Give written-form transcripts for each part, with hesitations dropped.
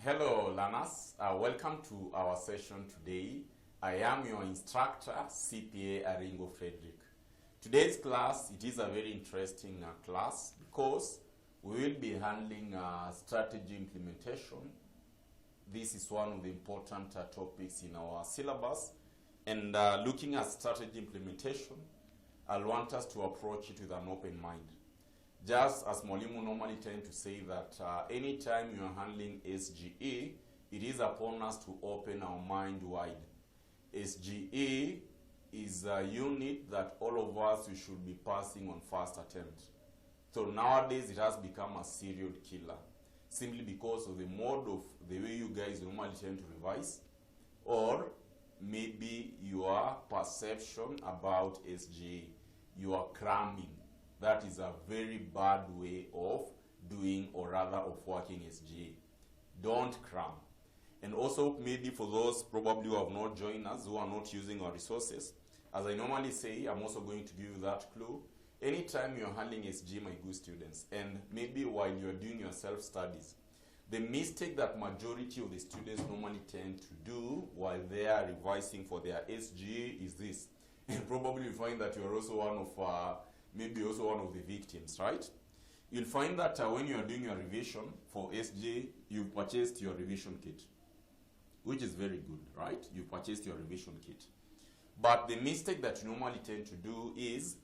Hello learners, welcome to our session today. I am your instructor, CPA Aringo Frederick. Today's class, it is a very interesting class because we will be handling strategy implementation. This is one of the important topics in our syllabus, and looking at strategy implementation, I'll want us to approach it with an open mind. Just as Mwalimu normally tend to say that anytime you are handling SGE, it is upon us to open our mind wide. SGE is a unit that all of us we should be passing on first attempt. So nowadays it has become a serial killer, simply because of the mode of the way you guys normally tend to revise, or maybe your perception about SGE. You are cramming. That is a very bad way of doing, or rather of working SGE. Don't cram. And also maybe for those probably who have not joined us, who are not using our resources, as I normally say, I'm also going to give you that clue. Anytime you're handling SGE, my good students, and maybe while you're doing your self-studies, the mistake that majority of the students normally tend to do while they are revising for their SGE is this. And probably you find that you're also one of maybe also one of the victims, right? You'll find that when you are doing your revision for SGE, you've purchased your revision kit, which is very good, right? You purchased your revision kit. But the mistake that you normally tend to do is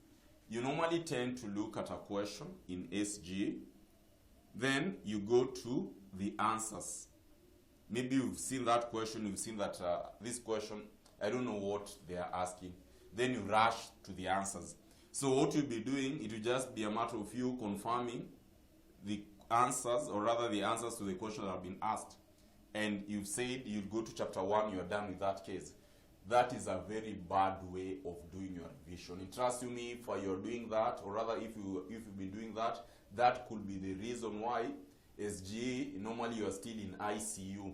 you normally tend to look at a question in SGE, then you go to the answers. Maybe you've seen that question, you've seen that this question, I don't know what they are asking. Then you rush to the answers. So what you'll be doing, it will just be a matter of you confirming the answers, or rather the answers to the questions that have been asked. And you've said you'll go to chapter 1, you're done with that case. That is a very bad way of doing your revision. And trust you me, if you're doing that, or rather if you've been doing that, that could be the reason why SGE, normally you're still in ICU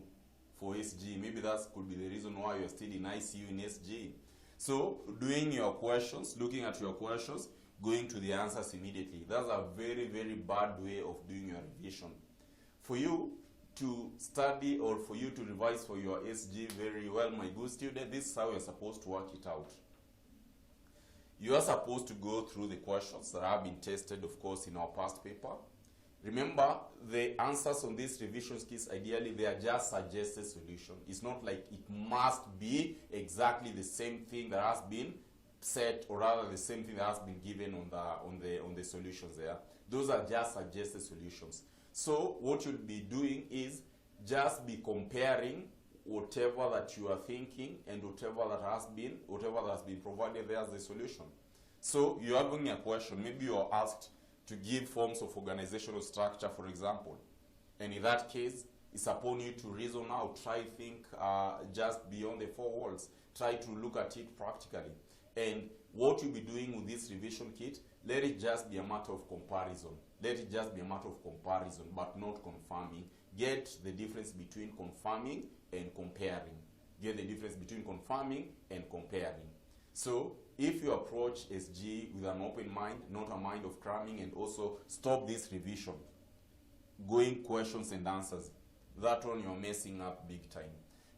for SGE. Maybe that could be the reason why you're still in ICU in SGE. So doing your questions, looking at your questions, going to the answers immediately. That's a very, very bad way of doing your revision. For you to study or for you to revise for your SGE very well, my good student, this is how you're supposed to work it out. You are supposed to go through the questions that have been tested, of course, in our past paper. Remember, the answers on these revision skills, ideally, they are just suggested solution. It's not like it must be exactly the same thing that has been set, or rather the same thing that has been given on the solutions there. Those are just suggested solutions. So what you'll be doing is just be comparing whatever that you are thinking and whatever that has been provided there as the solution. So you are having a question, maybe you are asked to give forms of organizational structure, for example. And in that case, it's upon you to reason out, try to think just beyond the four walls, try to look at it practically. And what you'll be doing with this revision kit, let it just be a matter of comparison. Let it just be a matter of comparison, but not confirming. Get the difference between confirming and comparing. Get the difference between confirming and comparing. So if you approach SGE with an open mind, not a mind of cramming, and also stop this revision, going questions and answers, that one you're messing up big time.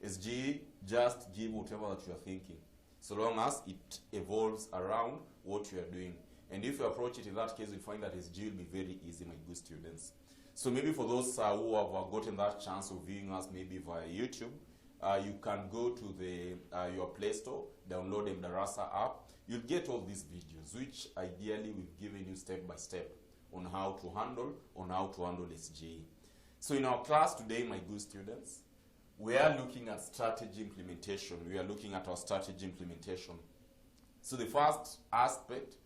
SGE, just give whatever that you're thinking, so long as it evolves around what you are doing. And if you approach it in that case, you'll find that SGE will be very easy, my good students. So maybe for those who have gotten that chance of viewing us maybe via YouTube, you can go to your Play Store, download the Darasa app. You'll get all these videos, which ideally we've given you step by step on how to handle SGE. So in our class today, my good students, we are looking at strategy implementation. We are looking at our strategy implementation. So the first aspect,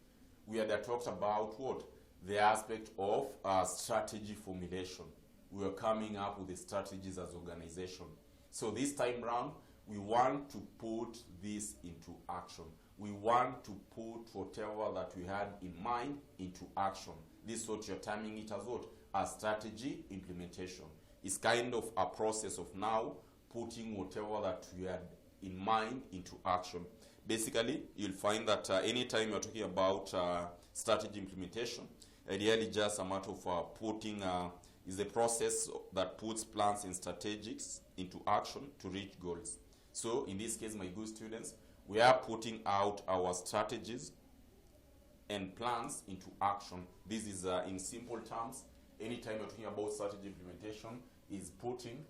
we had talked about what? The aspect of strategy formulation. We are coming up with the strategies as organization. So this time round, we want to put this into action. We want to put whatever that we had in mind into action. This is what you're terming it as what? As strategy implementation. It's kind of a process of now putting whatever that we had in mind into action. Basically, you'll find that anytime you're talking about strategy implementation, ideally just a matter of putting is the process that puts plans and strategies into action to reach goals. So in this case, my good students, we are putting out our strategies and plans into action. This is in simple terms, anytime you're talking about strategy implementation, is putting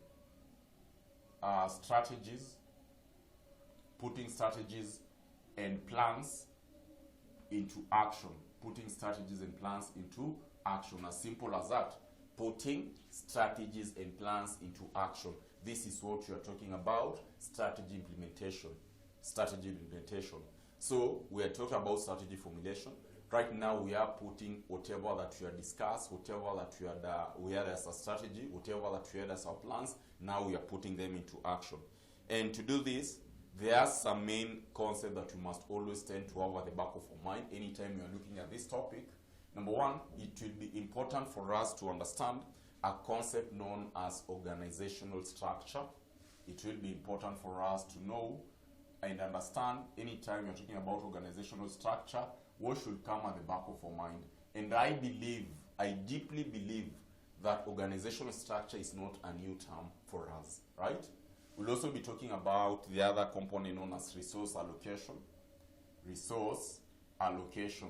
strategies and plans into action. Putting strategies and plans into action. As simple as that. Putting strategies and plans into action. This is what you are talking about, strategy implementation. Strategy implementation. So we are talking about strategy formulation. Right now we are putting whatever that we have discussed, whatever that we had as a strategy, whatever that we had as our plans, now we are putting them into action. And to do this, there are some main concepts that you must always tend to have at the back of your mind anytime you are looking at this topic. Number one, it will be important for us to understand a concept known as organizational structure. It will be important for us to know and understand anytime you're talking about organizational structure, what should come at the back of our mind. And I deeply believe that organizational structure is not a new term for us, right? We'll also be talking about the other component known as resource allocation. Resource allocation.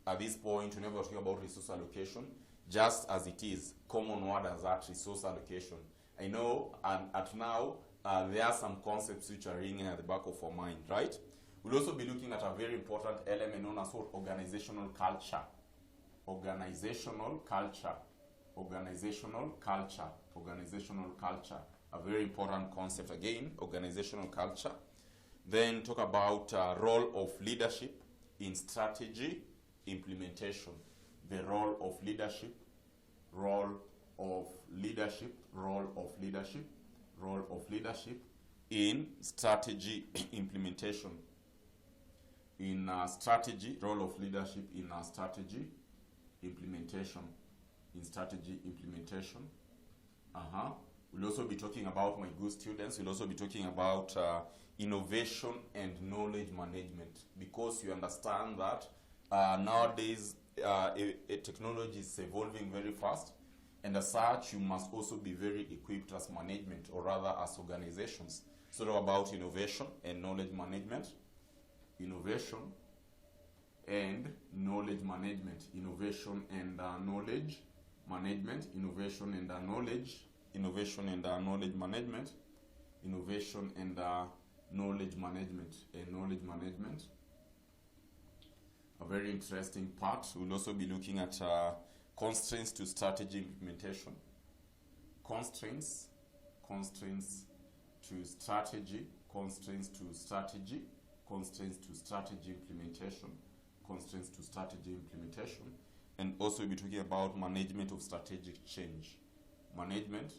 At this point, whenever we're talking about resource allocation, just as it is, common word as that, resource allocation. I know, and at now, there are some concepts which are ringing at the back of our mind, right? We'll also be looking at a very important element known as what? Organizational culture. Organizational culture. A very important concept again, organizational culture. Then talk about role of leadership in strategy implementation. The role of leadership in strategy implementation. Role of leadership in strategy implementation. We'll also be talking about, my good students, we'll also be talking about innovation and knowledge management, because you understand that nowadays technology is evolving very fast, and as such you must also be very equipped as management, or rather as organizations. So about innovation and knowledge management. Innovation and knowledge management. Innovation and knowledge management. Innovation and knowledge management. Innovation and knowledge management. A very interesting part. We'll also be looking at constraints to strategy implementation. Constraints to strategy implementation. And also we'll be talking about management of strategic change. Management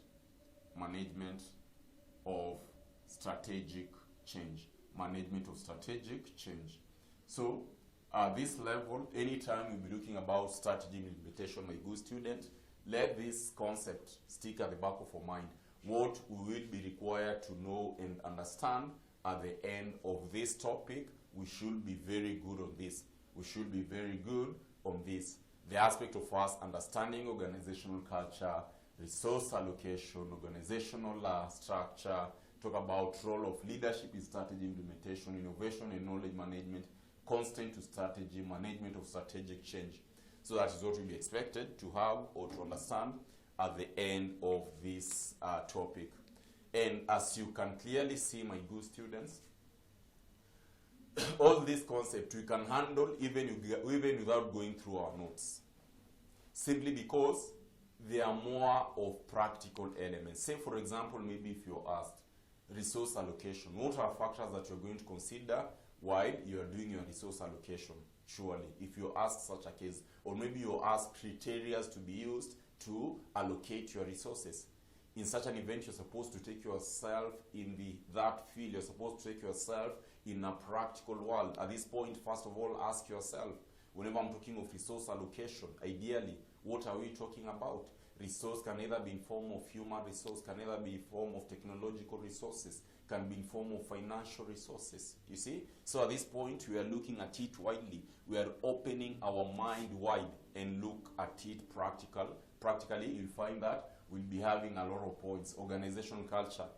of strategic change. So at this level, anytime we'll be looking about strategy implementation, my good student, let this concept stick at the back of our mind. What we will be required to know and understand at the end of this topic, we should be very good on this. The aspect of us understanding organizational culture, resource allocation, organizational structure, talk about role of leadership in strategy implementation, innovation and knowledge management, constraint to strategy, management of strategic change. So that is what will be expected to have or to understand at the end of this topic. And as you can clearly see, my good students, all these concepts we can handle even without going through our notes, simply because they are more of practical elements. Say, for example, maybe if you're asked resource allocation, what are factors that you're going to consider while you are doing your resource allocation? Surely, if you ask such a case, or maybe you ask criteria to be used to allocate your resources. In such an event, you're supposed to take yourself in that field. You're supposed to take yourself in a practical world. At this point, first of all, ask yourself, whenever I'm talking of resource allocation, ideally, what are we talking about? Resource can either be in form of human resource, can either be in form of technological resources, can be in form of financial resources. You see? So at this point, we are looking at it widely. We are opening our mind wide and look at it practically. You'll find that we'll be having a lot of points. Organizational culture.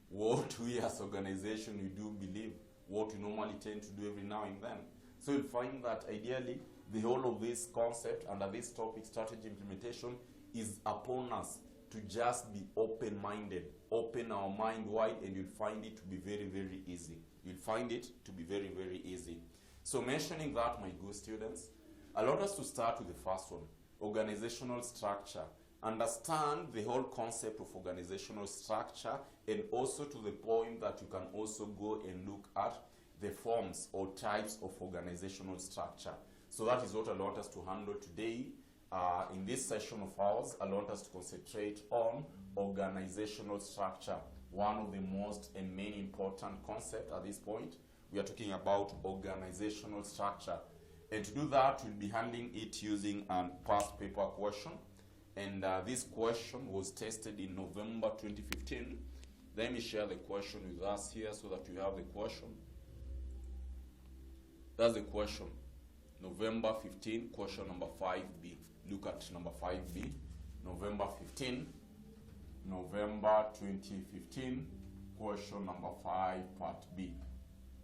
What we as organization we do believe, what we normally tend to do every now and then. So you'll find that ideally the whole of this concept under this topic, strategy implementation, is upon us to just be open-minded, open our mind wide, and you'll find it to be very, very easy. You'll find it to be very, very easy. So mentioning that, my good students, allow us to start with the first one, organizational structure. Understand the whole concept of organizational structure, and also to the point that you can also go and look at the forms or types of organizational structure. So that is what I want us to handle today. In this session of ours, I want us to concentrate on organizational structure, one of the most and main important concepts at this point. We are talking about organizational structure. And to do that, we'll be handling it using a past paper question. And this question was tested in November 2015. Let me share the question with us here so that you have the question. That's the question. November 15, question number 5B. Look at number 5B. November 15, November 2015, question number 5, part B.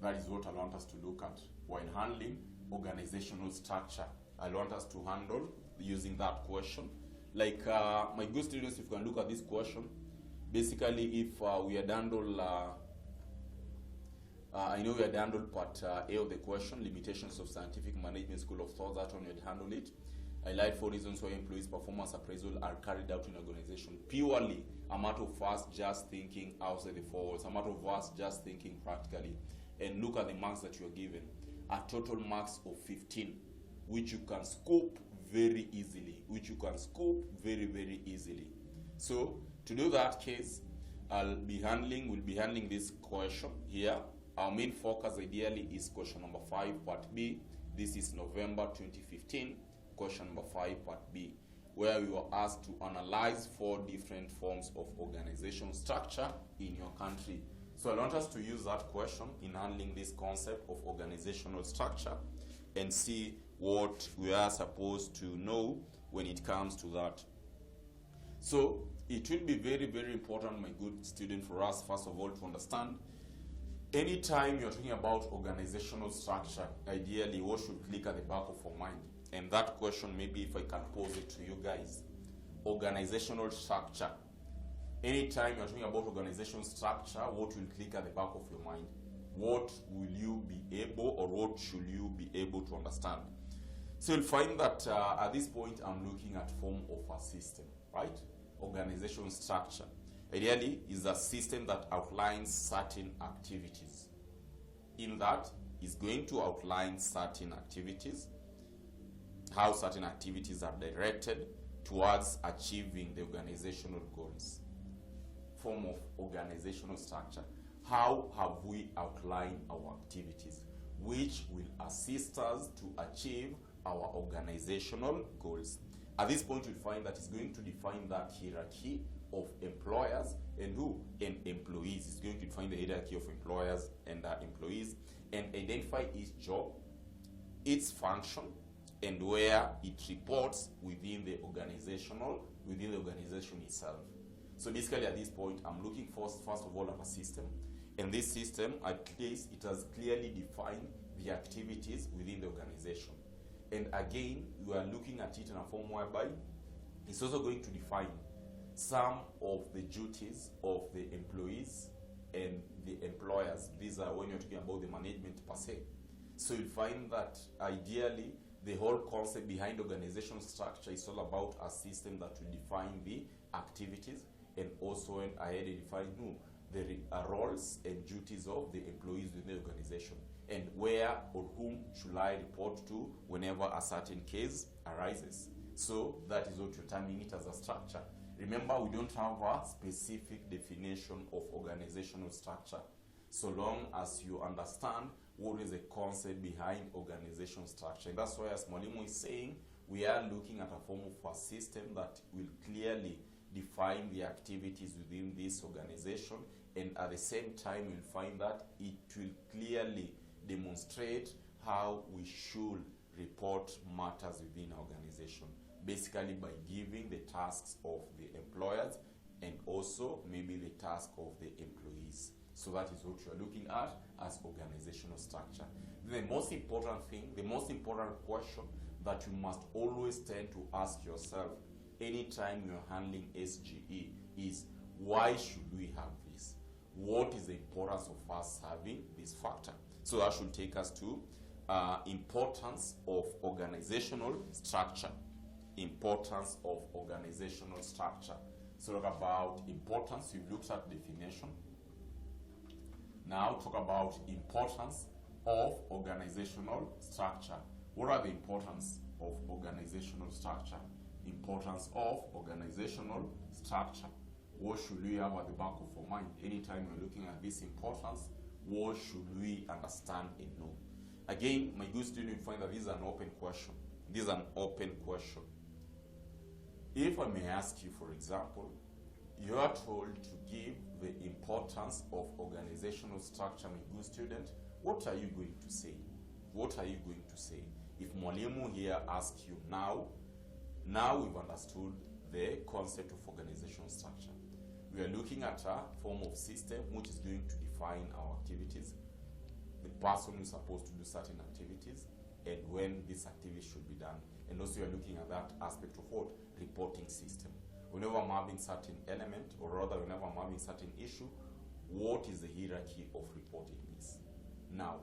That is what I want us to look at while handling organizational structure. I want us to handle using that question. Like my good students, if you can look at this question, basically if we had handled, I know we had handled part A of the question, limitations of scientific management school of thought, that one we had handled it. Highlight 4 reasons why employees' performance appraisal are carried out in organization. Purely a matter of us just thinking outside the four walls, a matter of us just thinking practically. And look at the marks that you are given. A total marks of 15, which you can scope very easily, very, very easily. So to do that case, we'll be handling this question here. Our main focus ideally is question number 5, part B. This is November 2015, question number 5, part B, where we were asked to analyze 4 different forms of organizational structure in your country. So I want us to use that question in handling this concept of organizational structure and see what we are supposed to know when it comes to that. So it will be very, very important, my good student, for us, first of all, to understand anytime you're talking about organizational structure, ideally what should click at the back of our mind? And that question, maybe if I can pose it to you guys. Organizational structure. Anytime you're talking about organizational structure, what will click at the back of your mind? What will you be able, or what should you be able to understand? So you'll find that at this point I'm looking at form of a system, right? Organizational structure ideally is a system that outlines certain activities. In that, is going to outline certain activities, how certain activities are directed towards achieving the organizational goals. Form of organizational structure. How have we outlined our activities, which will assist us to achieve our organizational goals? At this point, you'll find that it's going to define that hierarchy of employers and who? And employees. It's going to define the hierarchy of employers and employees, and identify each job, its function, and where it reports within the organization itself. So basically at this point, I'm looking first of all at a system. And this system, at least, it has clearly defined the activities within the organization. And again, we are looking at it in a form whereby it's also going to define some of the duties of the employees and the employers. These are when you're talking about the management per se. So you'll find that ideally, the whole concept behind organizational structure is all about a system that will define the activities and also identify the roles and duties of the employees within the organization, and where or whom should I report to whenever a certain case arises. So that is what you're terming it as a structure. Remember, we don't have a specific definition of organizational structure, so long as you understand what is the concept behind organizational structure. And that's why, as Mwalimu is saying, we are looking at a form of a system that will clearly define the activities within this organization, and at the same time you'll find that it will clearly demonstrate how we should report matters within our organization, basically by giving the tasks of the employers and also maybe the task of the employees. So that is what you are looking at as organizational structure. The most important thing, the most important question that you must always tend to ask yourself anytime you're handling SGE is, why should we have this? What is the importance of us having this factor? So that should take us to importance of organizational structure. Importance of organizational structure. So talk about importance, we've looked at definition. Now talk about importance of organizational structure. What are the importance of organizational structure? Importance of organizational structure. What should we have at the back of our mind? Anytime we're looking at this importance, what should we understand and know? Again, my good student, you find that this is an open question. This is an open question. If I may ask you, for example, you are told to give the importance of organizational structure, my good student, what are you going to say? What are you going to say? If Mwalimu here asks you now we've understood the concept of organizational structure. We are looking at a form of system which is going to define our activities, the person who is supposed to do certain activities, and when this activity should be done. And also you are looking at that aspect of what? Reporting system. Whenever I'm having certain element, or rather whenever I'm having certain issue, what is the hierarchy of reporting this? Now,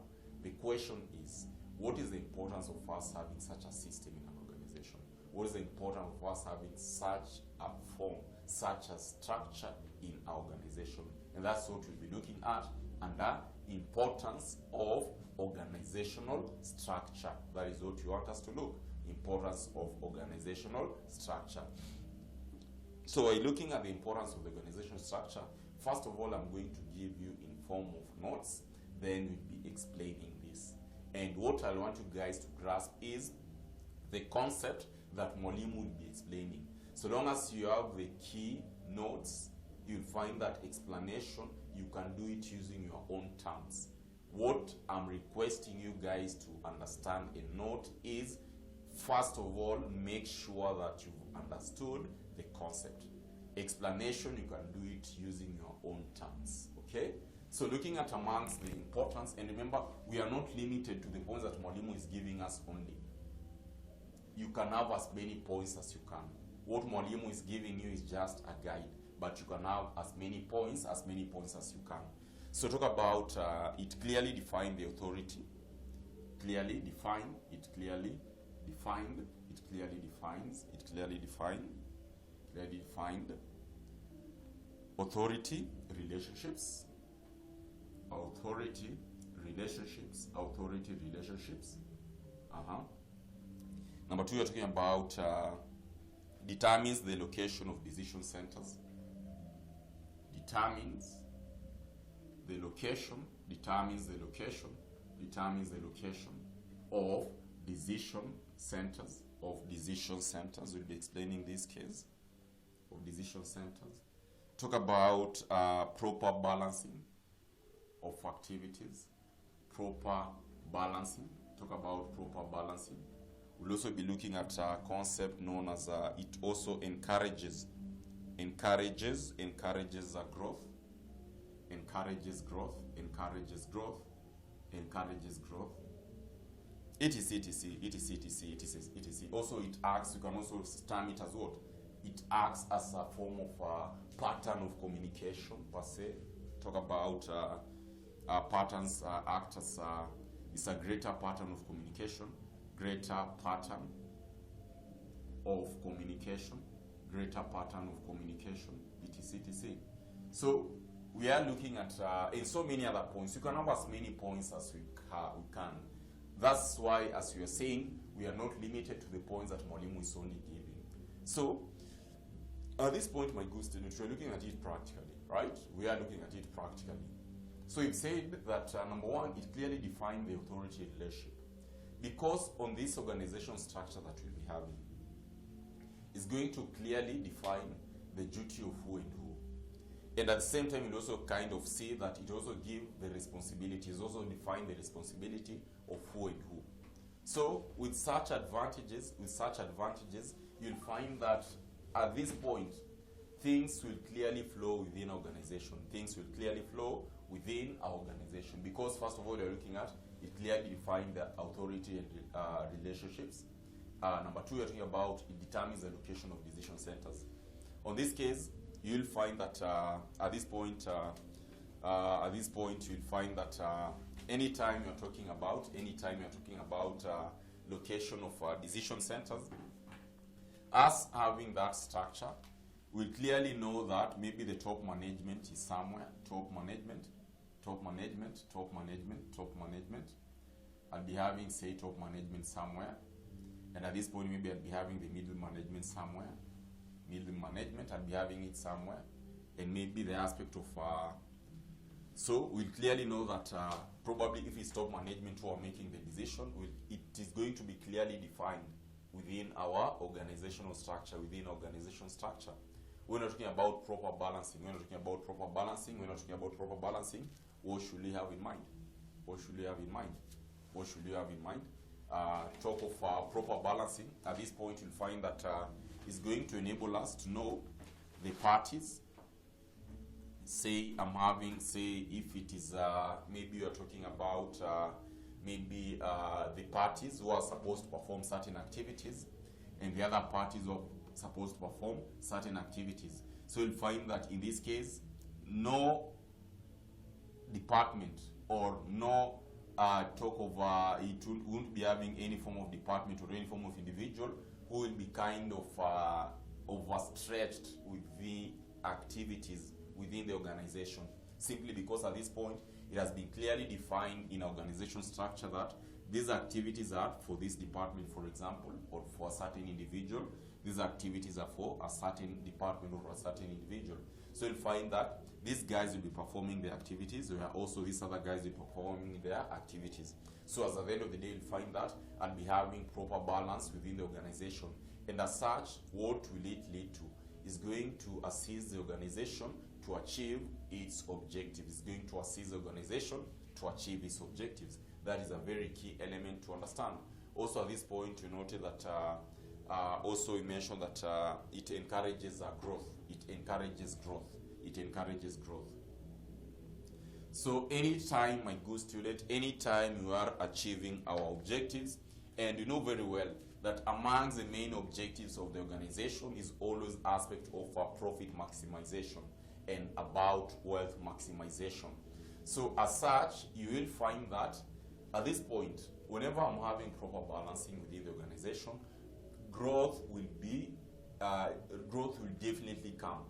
the question is, what is the importance of us having such a system in an organization? What is the importance of us having such a form, such a structure in our organization? And that's what we'll be looking at under importance of organizational structure. That is what you want us to look. Importance of organizational structure. So by looking at the importance of the organizational structure, first of all, I'm going to give you in form of notes, then we'll be explaining this. And what I want you guys to grasp is the concept that Mwalimu will be explaining. So long as you have the key notes, you'll find that explanation, you can do it using your own terms. What I'm requesting you guys to understand and note is, first of all, make sure that you've understood the concept. Explanation, you can do it using your own terms, okay? So looking at amongst the importance, and remember, we are not limited to the points that Mwalimu is giving us only. You can have as many points as you can. What Mwalimu is giving you is just a guide, but you can have as many points as you can. So talk about, it clearly define the authority. Clearly define, it clearly defined, it clearly defines, it clearly defined, clearly defined. Authority, relationships. Authority, relationships, authority, relationships. Number two, you're talking about determines the location of decision centers. Determines the location, determines the location, determines the location of decision centers, We'll be explaining this case of decision centers. Talk about proper balancing of activities, proper balancing. Talk about proper balancing. We'll also be looking at a concept known as it also encourages growth, encourages growth, encourages growth, encourages growth. etc. Also, it acts, you can also term it as what? It acts as a form of a pattern of communication, per se. Talk about patterns act as it's a greater pattern of communication, greater pattern of communication, greater pattern of communication, etc. So we are looking at in so many other points. You can have as many points as we can. That's why, as we are saying, we are not limited to the points that Mwalimu is only giving. So at this point, my good students, we are looking at it practically, right? We are looking at it practically. So it said that number one, it clearly defined the authority relationship. Because on this organization structure that we'll be having, is going to clearly define the duty of who and who. And at the same time, you'll also kind of see that it also gives the responsibilities, also define the responsibility of who and who. So with such advantages, you'll find that at this point, things will clearly flow within organization. Things will clearly flow within our organization because first of all, you're looking at it clearly defines the authority and relationships. Number two, you're talking about it determines the location of decision centers. On this case, you'll find that at this point, you'll find that anytime you're talking about location of decision centers, us having that structure, we'll clearly know that maybe the top management is somewhere, top management. I'll be having, say, top management somewhere. And at this point, maybe I'll be having the middle management somewhere. I'll be having it somewhere. And maybe the aspect of, so we'll clearly know that probably if it's top management who are making the decision, it is going to be clearly defined within our organizational structure, We're not talking about proper balancing. What should we have in mind? Talk of proper balancing. At this point, you'll find that it's going to enable us to know the parties. Say I'm having, say if it is, maybe you're talking about the parties who are supposed to perform certain activities and the other parties who are supposed to perform certain activities. So you'll find that in this case, no department or no talk of it won't be having any form of department or any form of individual who will be kind of overstretched with the activities within the organization, simply because at this point it has been clearly defined in organization structure that these activities are for this department, for example, or for a certain individual. These activities are for a certain department or for a certain individual. So you'll find that these guys will be performing their activities, where also these other guys will be performing their activities. So as at the end of the day, you'll find that I'll be having proper balance within the organization. And as such, what will it lead to? Is going to assist the organization to achieve its objectives. It's going to assist the organization to achieve its objectives. That is a very key element to understand. Also at this point, you noted that also we mentioned that it encourages growth. It encourages growth. So anytime, my good student, anytime you are achieving our objectives, and you know very well that amongst the main objectives of the organization is always aspect of profit maximization and about wealth maximization. So as such, you will find that at this point, whenever I'm having proper balancing within the organization, growth will definitely come.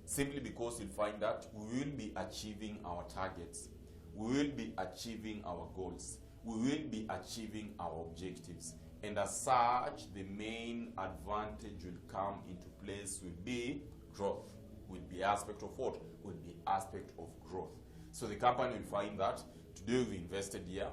Simply because you'll find that we will be achieving our targets, we will be achieving our goals, we will be achieving our objectives. And as such, the main advantage will come into place will be growth. Will be aspect of what? Will be aspect of growth. So the company will find that today we invested here,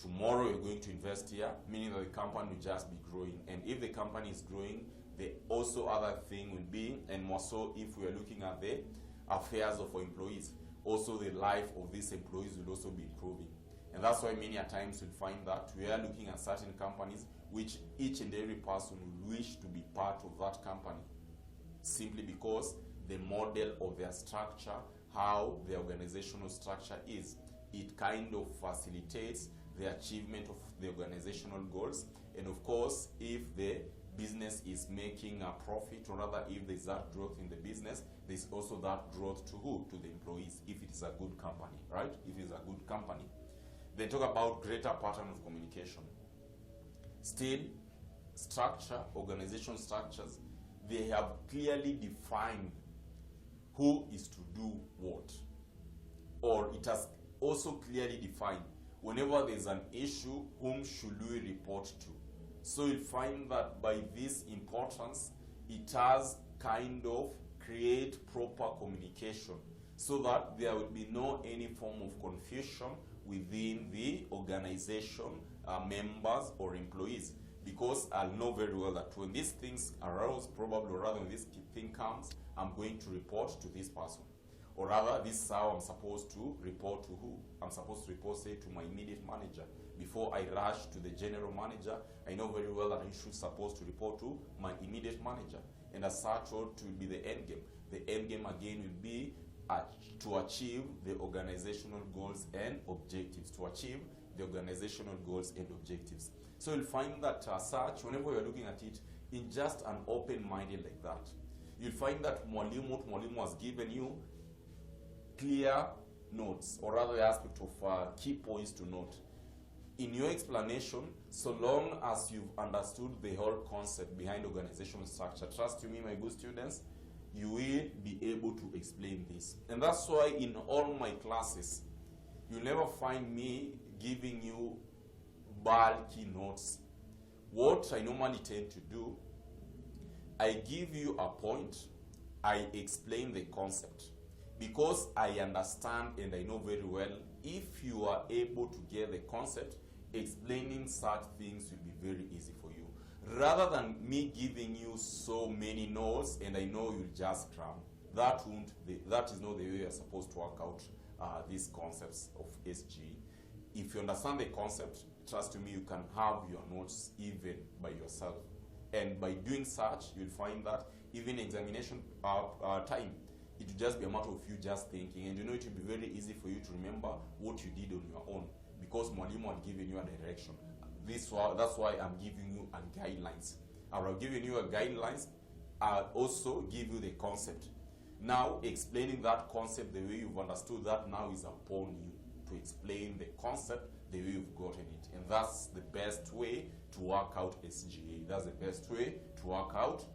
tomorrow you're going to invest here, meaning that the company will just be growing. And if the company is growing, the also other thing will be, and more so if we are looking at the affairs of our employees, also the life of these employees will also be improving. And that's why many a times you'll find that we are looking at certain companies which each and every person will wish to be part of that company, simply because the model of their structure, how the organizational structure is, it kind of facilitates the achievement of the organizational goals. And of course, if the business is making a profit, or rather if there's that growth in the business, there's also that growth to who? To the employees, if it is a good company, right? If it's a good company. They talk about greater pattern of communication. Still, structure, organization structures, they have clearly defined who is to do what. Or it has also clearly defined whenever there's an issue, whom should we report to. So you'll find that by this importance, it has kind of create proper communication so that there will be no any form of confusion within the organization members or employees, because I'll know very well that when these things arouse, probably, or rather when this thing comes, I'm going to report to this person. Or rather, this is how I'm supposed to report to who? I'm supposed to report, say, to my immediate manager. Before I rush to the general manager, I know very well that I should supposed to report to my immediate manager. And as such, what will be the end game? The end game again will be to achieve the organizational goals and objectives. To achieve the organizational goals and objectives. So you'll find that such, whenever you're looking at it, in just an open-minded like that, you'll find that Mwalimu has given you clear notes, or rather the aspect of key points to note. In your explanation, so long as you've understood the whole concept behind organizational structure, trust you me, my good students, you will be able to explain this. And that's why in all my classes, you'll never find me giving you bulky notes. What I normally tend to do, I give you a point, I explain the concept. Because I understand and I know very well, if you are able to get the concept, explaining such things will be very easy for you. Rather than me giving you so many notes and I know you'll just cram. That is not the way you're supposed to work out these concepts of SGE. If you understand the concept, trust me, you can have your notes even by yourself. And by doing such, you'll find that even examination time, it will just be a matter of you just thinking, and you know it will be very easy for you to remember what you did on your own, because Mwalimu had given you a direction. That's why I'm giving you a guidelines. I've given you a guidelines, I'll also give you the concept. Now, explaining that concept the way you've understood that now is upon you to explain the concept the way you've gotten it. And that's the best way to work out SGE. That's the best way to work out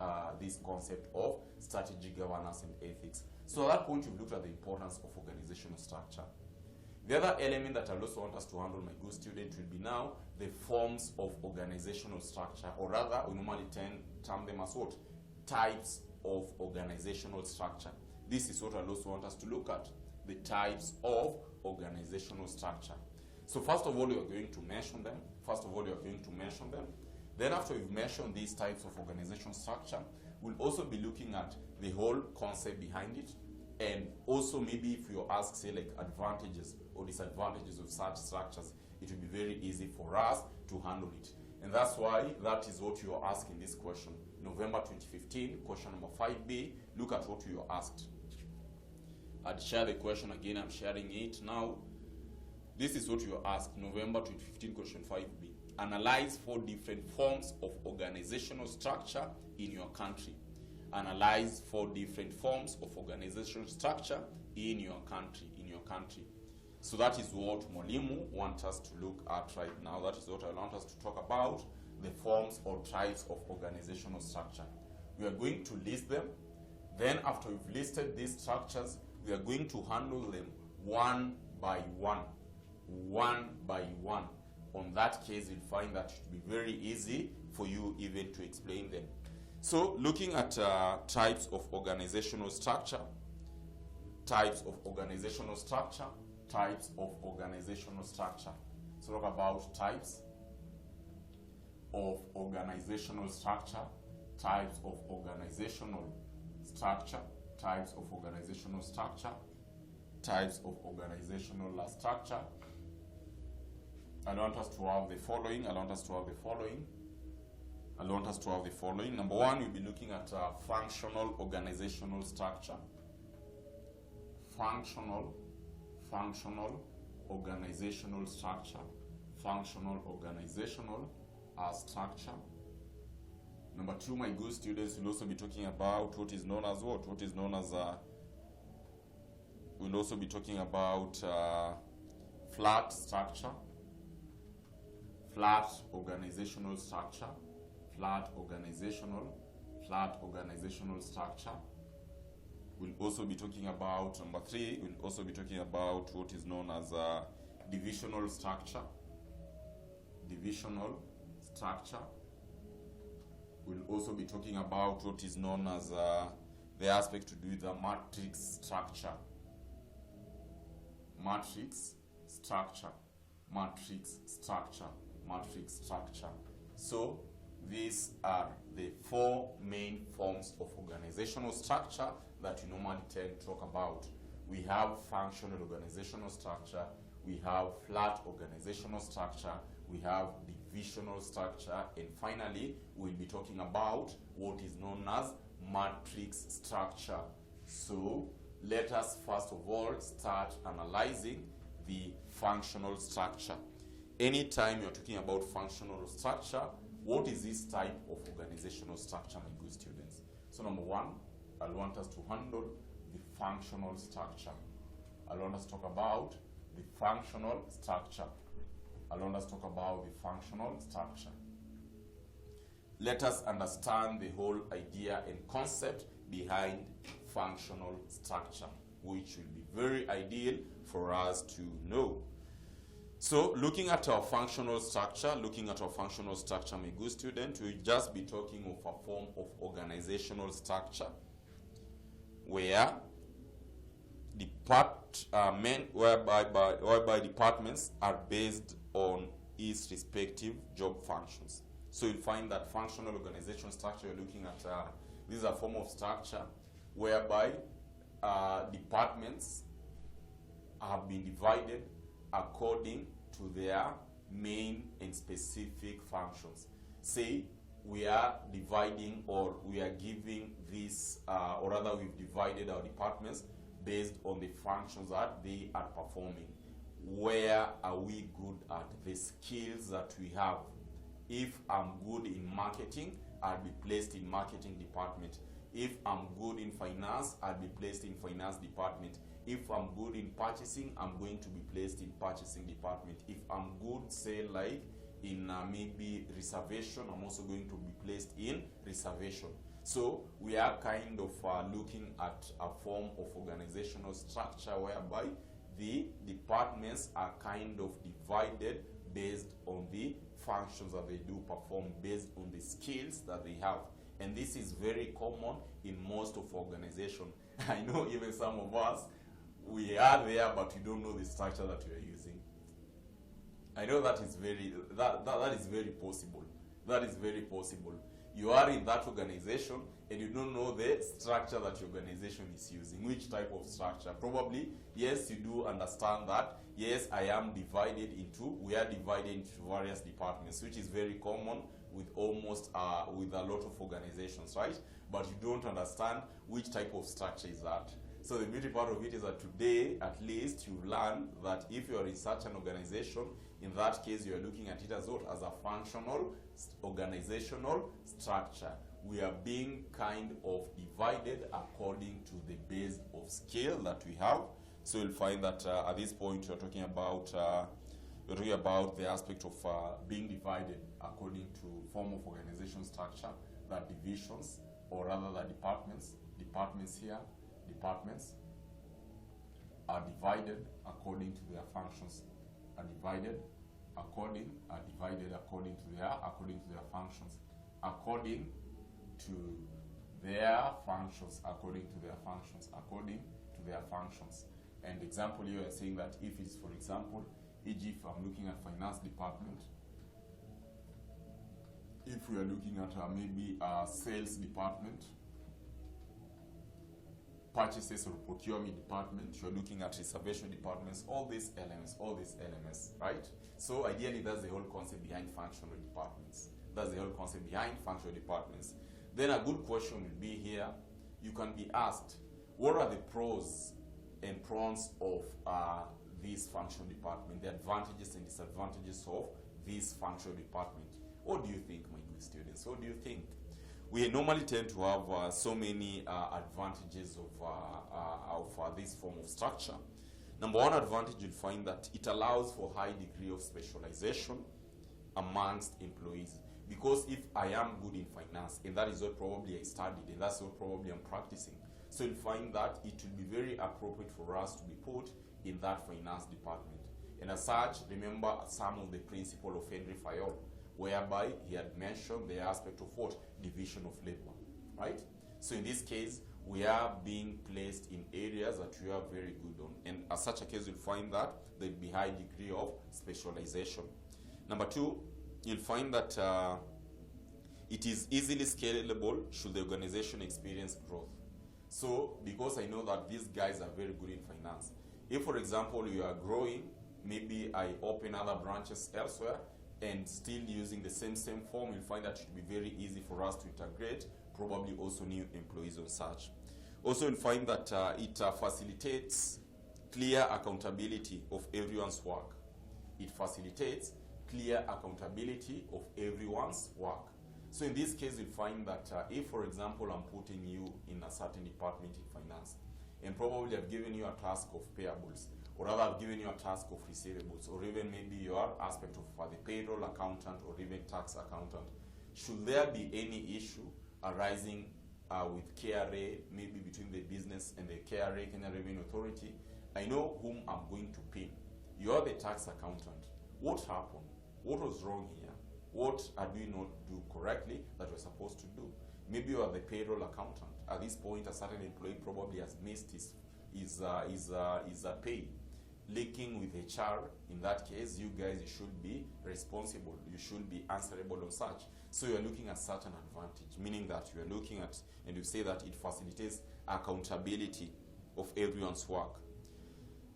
this concept of strategic governance and ethics. So at that point, you've looked at the importance of organizational structure. The other element that I also want us to handle, my good student, will be now the forms of organizational structure, or rather, we normally term them as what? Types of organizational structure. This is what I also want us to look at, the types of organizational structure. So first of all, you are going to mention them. Then after you've mentioned these types of organizational structure, we'll also be looking at the whole concept behind it, and also maybe if you ask, say, like advantages or disadvantages of such structures, it will be very easy for us to handle it. And that's why that is what you are asking this question. November 2015, question number 5B, look at what you are asked. I'd share the question again, I'm sharing it now. This is what you are asked, November 2015, question 5B. Analyze 4 different forms of organizational structure in your country. Analyze 4 different forms of organizational structure in your country. So that is what Mwalimu wants us to look at right now. That is what I want us to talk about, the forms or types of organizational structure. We are going to list them. Then after we've listed these structures, we are going to handle them one by one. On that case, you'll find that it will be very easy for you even to explain them. So looking at types of organizational structure. So talk about types of organizational structure, types of organizational structure. I want us to have the following. Number one, we'll be looking at functional organizational structure. Functional organizational structure. Number two, my good students, will also be talking about what is known as what? We'll also be talking about flat structure. Flat organizational structure. We'll also be talking about, number three, we'll also be talking about what is known as divisional structure. We'll also be talking about what is known as the aspect to do with the matrix structure. matrix structure. So these are the four main forms of organizational structure that we normally tend to talk about. We have functional organizational structure, we have flat organizational structure, we have divisional structure, and finally we'll be talking about what is known as matrix structure. So let us first of all start analyzing the functional structure. Anytime you're talking about functional structure, what is this type of organizational structure, my good students? So number one, I want us to handle the functional structure. I want us to talk about the functional structure. I want us to talk about the functional structure. Let us understand the whole idea and concept behind functional structure, which will be very ideal for us to know. So looking at our functional structure, my good student, we'll just be talking of a form of organizational structure where whereby departments are based on its respective job functions. So you'll find that functional organizational structure you're looking at, this is a form of structure whereby departments have been divided according to their main and specific functions. Say we are dividing, or we are giving this, or rather we've divided our departments based on the functions that they are performing. Where are we good at? The skills that we have. If I'm good in marketing, I'll be placed in marketing department. If I'm good in finance, I'll be placed in finance department. If I'm good in purchasing, I'm going to be placed in purchasing department. If I'm good, say like in maybe reservation, I'm also going to be placed in reservation. So we are kind of looking at a form of organizational structure whereby the departments are kind of divided based on the functions that they do perform, based on the skills that they have. And this is very common in most of organizations. I know even some of us, we are there, but we don't know the structure that we are using. I know that is very possible. That is very possible. You are in that organization and you don't know the structure that your organization is using. Which type of structure? Probably, yes, you do understand that. Yes, we are divided into various departments, which is very common with with a lot of organizations, right? But you don't understand which type of structure is that. So the beauty part of it is that today, at least, you learn that if you are in such an organization, in that case, you are looking at it as what? As a functional organizational structure. We are being kind of divided according to the base of skill that we have. So you'll find that at this point, you're talking about the aspect of being divided according to form of organization structure, that divisions, or rather the departments are divided according to their functions, are divided according to their functions, according to their functions. And example here, is saying that if it's, for example, e.g. if I'm looking at finance department, if we are looking at maybe a sales department, purchases or procurement department, you're looking at reservation departments, all these elements, right? So ideally, that's the whole concept behind functional departments. Then a good question will be here, you can be asked, what are the pros and cons of this functional department, the advantages and disadvantages of this functional department? What do you think, my good students? What do you think? We normally tend to have so many advantages of this form of structure. Number one advantage, you'll find that it allows for high degree of specialization amongst employees. Because if I am good in finance, and that is what probably I studied, and that's what probably I'm practicing, so you'll find that it will be very appropriate for us to be put in that finance department. And as such, remember some of the principle of Henry Fayol, whereby he had mentioned the aspect of what? Division of labor, right? So in this case, we are being placed in areas that we are very good on. And as such a case, you'll find that there'll be high degree of specialization. Number two, you'll find that it is easily scalable should the organization experience growth. So, because I know that these guys are very good in finance, if, for example, you are growing, maybe I open other branches elsewhere and still using the same form, you'll find that it will be very easy for us to integrate, probably also new employees on such. Also, you'll find that it facilitates clear accountability of everyone's work. It facilitates clear accountability of everyone's work. So in this case, you'll find that if, for example, I'm putting you in a certain department in finance, and probably I've given you a task of payables, or rather I've given you a task of receivables, or even maybe your aspect of the payroll accountant or even tax accountant, should there be any issue arising with KRA, maybe between the business and the KRA, Kenya Revenue Authority, I know whom I'm going to pin. You're the tax accountant. What happened? What was wrong here? What did we not do correctly that we're supposed to do? Maybe you are the payroll accountant. At this point, a certain employee probably has missed his pay. Linking with HR, in that case, you guys should be responsible. You should be answerable on such. So you're looking at certain advantage, meaning that you're looking at, and you say that it facilitates accountability of everyone's work.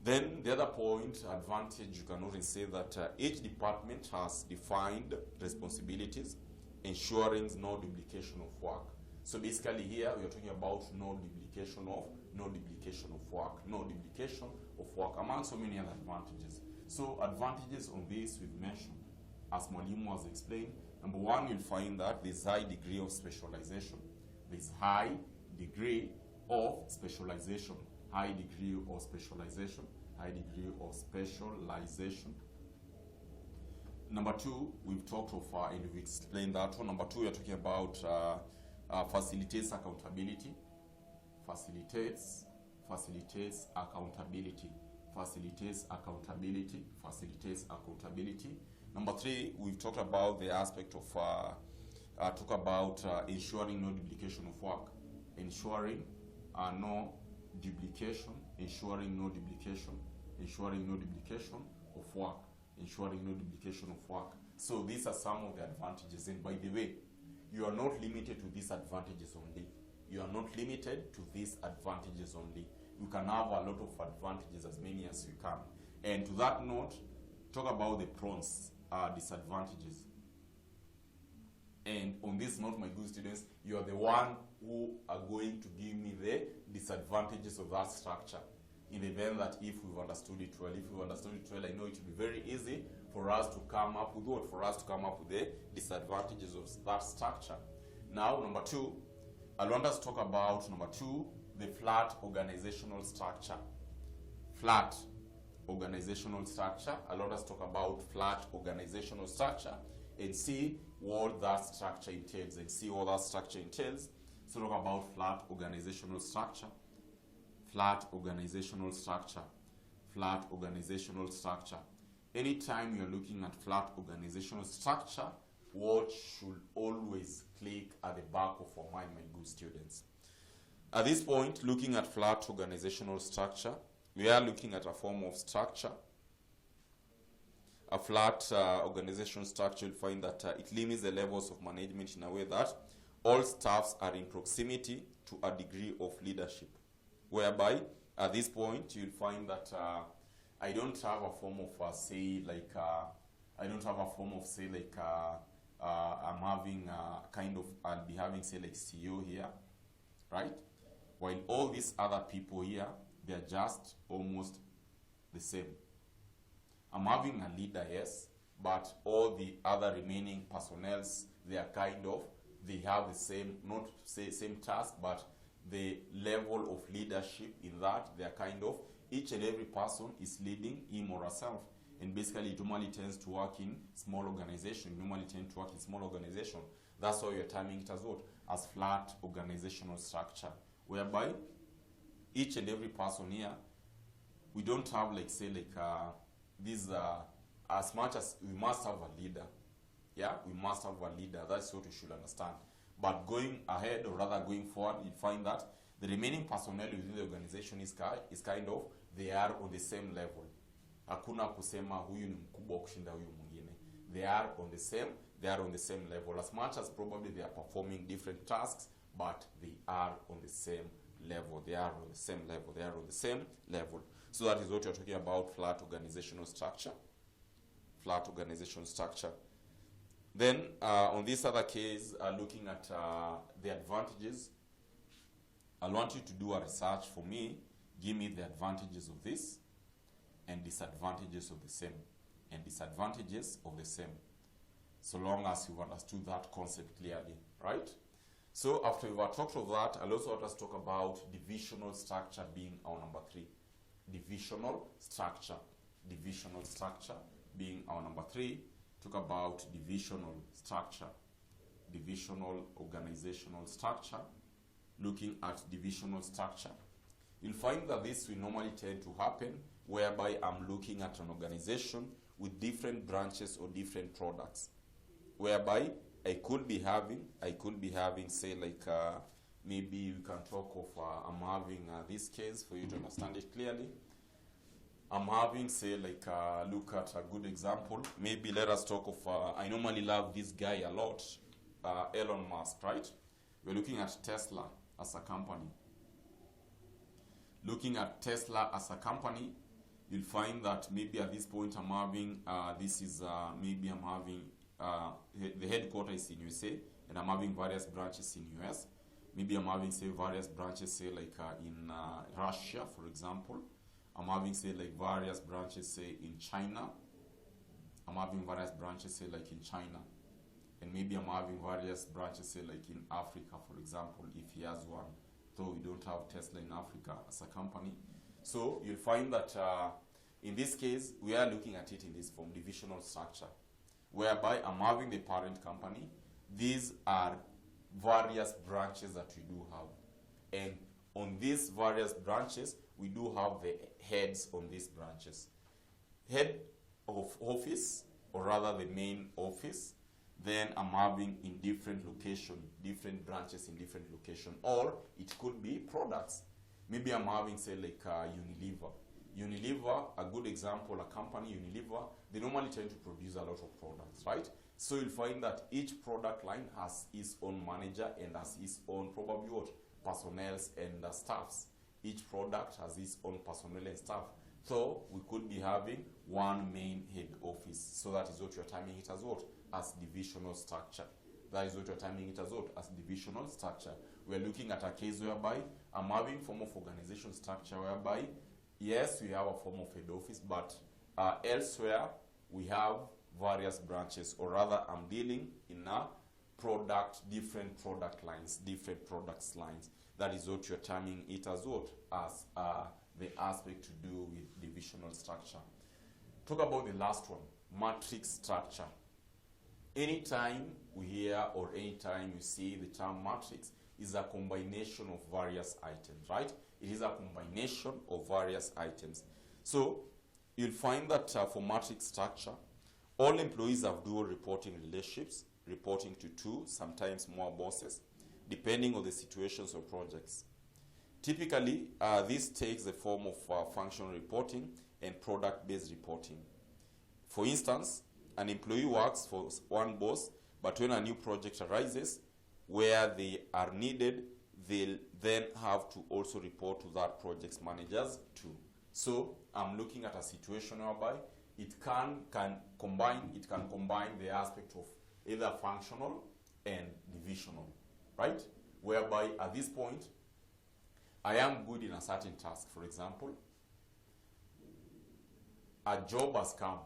Then the other point, advantage, you can also say that each department has defined responsibilities, ensuring no duplication of work. So basically here we are talking about no duplication of work, no duplication of work, among so many other advantages. So advantages on this we've mentioned, as Mwalimu has explained. Number one, you'll find that there's high degree of specialization. There's high degree of specialization. High degree of specialization. High degree of specialization. Number two, we've talked of, and we've explained that one. Number two, we're talking about facilitates accountability. Facilitates accountability. Facilitates accountability. Facilitates accountability. Number three, we've talked about the aspect of ensuring no duplication of work. Ensuring no duplication. Ensuring no duplication. Ensuring no duplication of work. Ensuring no duplication of work. So these are some of the advantages. And by the way, you are not limited to these advantages only. You are not limited to these advantages only. You can have a lot of advantages, as many as you can. And to that note, talk about the pros, disadvantages. And on this note, my good students, you are the one who are going to give me the disadvantages of that structure. In the event that if we've understood it well, I know it will be very easy for us to come up with what? For us to come up with the disadvantages of that structure. Now, number two, I want us to talk about, number two, the flat organizational structure. Flat organizational structure. I want us to talk about flat organizational structure and see what that structure entails So talk about flat organizational structure. Flat organizational structure. Flat organizational structure. Anytime you're looking at flat organizational structure, what should always click at the back of our mind, my good students? At this point, looking at flat organizational structure, we are looking at a form of structure. A flat organizational structure, you'll find that it limits the levels of management in a way that all staffs are in proximity to a degree of leadership. Whereby, at this point, you'll find that I don't have a form of I'm having I'll be having, say, like CEO here, right? While all these other people here, they're just almost the same. I'm having a leader, yes, but all the other remaining personnels, they have the same, not say same task, but the level of leadership in that they're each and every person is leading him or herself. And basically it normally tends to work in small organization. That's why you're terming it as what? As flat organizational structure. Whereby each and every person here, we don't have as much as we must have a leader. Yeah, we must have a leader. That's what we should understand. But going ahead, or rather going forward, you find that the remaining personnel within the organization is they are on the same level. Hakuna kusema huyu ni mkubwa kushinda huyu mwingine. they are on the same level, as much as probably they are performing different tasks, but they are on the same level. They are on the same level. They are on the same level. So that is what you're talking about, flat organizational structure. Flat organizational structure. Then on this other case, looking at the advantages, I want you to do a research for me. Give me the advantages of this and disadvantages of the same, and disadvantages of the same, so long as you've understood that concept clearly, right? So after we've talked of that, I'll also want us to talk about divisional structure being our number 3. Divisional structure. Divisional structure being our number 3. Talk about divisional structure. Divisional organizational structure. Looking at divisional structure. You'll find that this will normally tend to happen whereby I'm looking at an organization with different branches or different products, whereby I could be having, say, like, maybe you can talk of, I'm having this case for you to understand it clearly. I'm having, say, like, look at a good example. Maybe let us talk of, I normally love this guy a lot, Elon Musk, right? We're looking at Tesla as a company. Looking at Tesla as a company, you'll find that maybe at this point I'm having, maybe I'm having, the headquarters is in USA, and I'm having various branches in US. Maybe I'm having, say, various branches, say, like in Russia, for example. I'm having, say, like various branches, say, in China. I'm having various branches, say, like in China. And maybe I'm having various branches, say, like in Africa, for example, if he has one. Though we don't have Tesla in Africa as a company. So you'll find that in this case, we are looking at it in this form, divisional structure, whereby I'm having the parent company. These are various branches that we do have. And on these various branches, we do have the heads on these branches. Head of office, or rather the main office, then I'm having in different location, different branches in different location, or it could be products. Maybe I'm having, say, like Unilever. Unilever, a good example, a company, Unilever, they normally tend to produce a lot of products, right? So you'll find that each product line has its own manager and has its own probably what? Personnel and staffs. Each product has its own personnel and staff. So we could be having one main head office. So that is what you're timing it as what? As divisional structure. That is what you're timing it as what? As divisional structure. We're looking at a case whereby I'm having form of organization structure whereby, yes, we have a form of head office, but elsewhere we have various branches, or rather I'm dealing in a different product lines, different products lines. That is what you're terming it as what? As the aspect to do with divisional structure. Talk about the last one, matrix structure. Anytime we hear or anytime you see the term matrix, is a combination of various items, right? It is a combination of various items. So you'll find that for matrix structure, all employees have dual reporting relationships, reporting to 2, sometimes more bosses, depending on the situations or projects. Typically, this takes the form of functional reporting and product-based reporting. For instance, an employee works for one boss, but when a new project arises where they are needed, they'll then have to also report to that project's managers too. So I'm looking at a situation whereby it can combine the aspect of either functional and divisional, right? Whereby at this point, I am good in a certain task. For example, a job has come.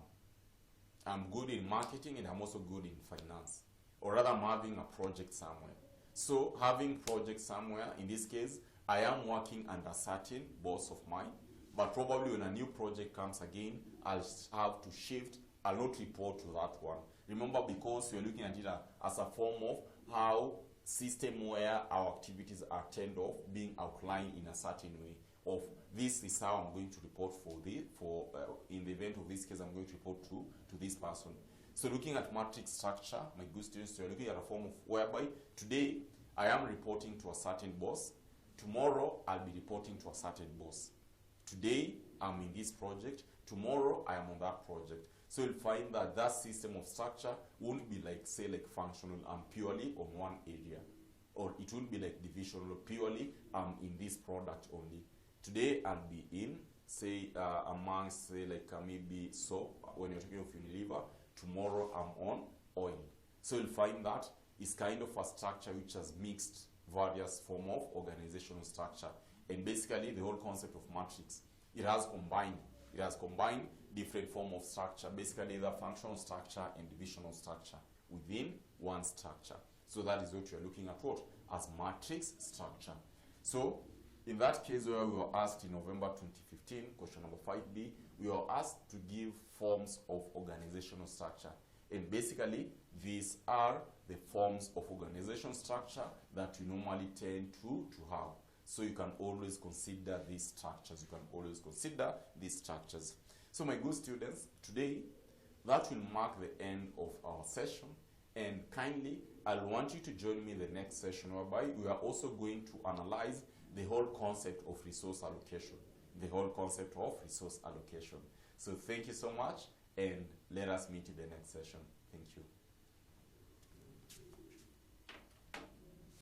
I'm good in marketing and I'm also good in finance. Or rather, I'm having a project somewhere. So having project somewhere, in this case, I am working under a certain boss of mine, but probably when a new project comes again, I'll have to shift. I'll not report to that one. Remember, because we're looking at it as a form of how system where our activities are turned off being outlined in a certain way of this is how I'm going to report in the event of this case, I'm going to report to this person. So looking at matrix structure, my good students, we're looking at a form of whereby today I am reporting to a certain boss. Tomorrow I'll be reporting to a certain boss. Today I'm in this project. Tomorrow I am on that project. So you'll find that that system of structure won't be like, say, like functional purely on one area, or it won't be like divisional purely in this product only. Today I'll be in, say, amongst, say, like maybe soap when you're talking of Unilever. Tomorrow I'm on oil. So you'll find that it's kind of a structure which has mixed various form of organizational structure. And basically the whole concept of matrix, it has combined different form of structure, basically the functional structure and divisional structure within one structure. So that is what you're looking at, what? As matrix structure. So in that case where we were asked in November 2015, question number 5B, we were asked to give forms of organizational structure. And basically these are the forms of organizational structure that we normally tend to have. So you can always consider these structures. So my good students, today that will mark the end of our session, and kindly I'll want you to join me in the next session whereby we are also going to analyze the whole concept of resource allocation. So thank you so much, and let us meet in the next session. Thank you.